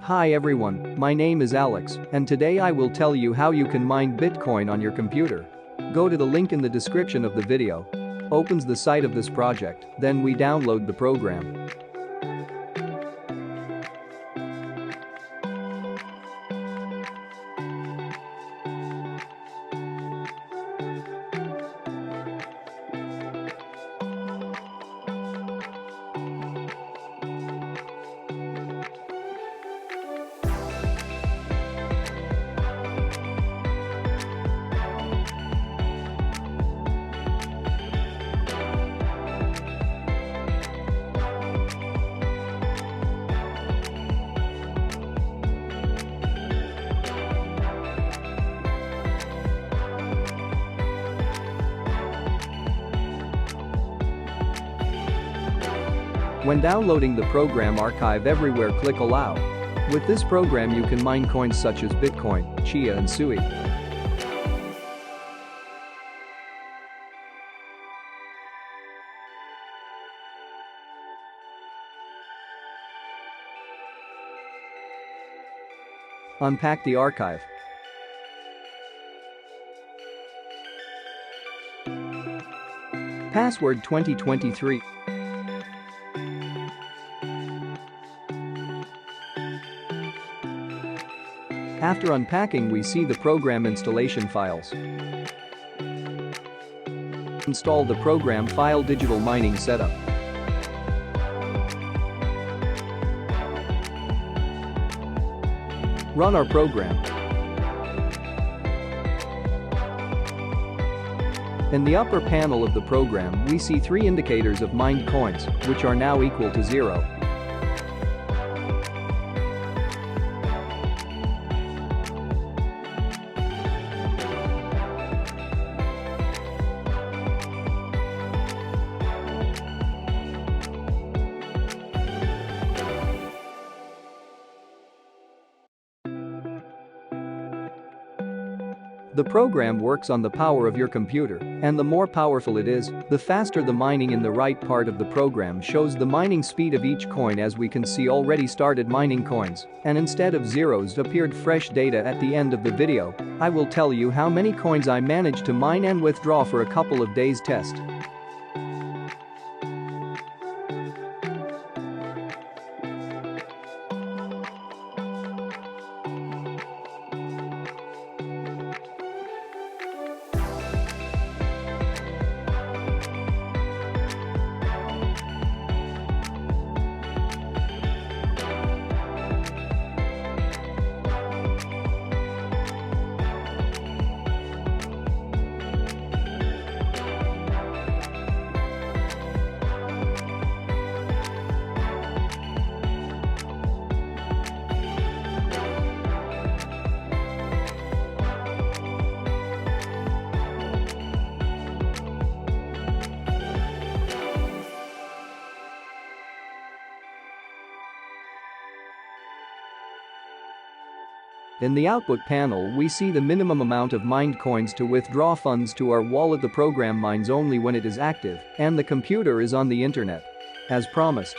Hi everyone, my name is Alex, and today I will tell you how you can mine Bitcoin on your computer. Go to the link in the description of the video. Opens the site of this project, then we download the program. When downloading the program, archive everywhere, click allow. With this program you can mine coins such as Bitcoin, Chia and Sui. Unpack the archive. Password 2023. After unpacking, we see the program installation files. Install the program file digital mining setup. Run our program. In the upper panel of the program, we see 3 indicators of mined coins, which are now equal to 0. The program works on the power of your computer, and the more powerful it is, the faster the mining. In the right part of the program shows the mining speed of each coin. As we can see, already started mining coins, and instead of zeros appeared fresh data at the end of the video. I will tell you how many coins I managed to mine and withdraw for a couple of days test. In the output panel, we see the minimum amount of mined coins to withdraw funds to our wallet. The program mines only when it is active and the computer is on the internet. As promised.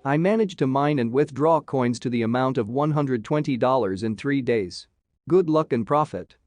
I managed to mine and withdraw coins to the amount of $120 in 3 days. Good luck and profit.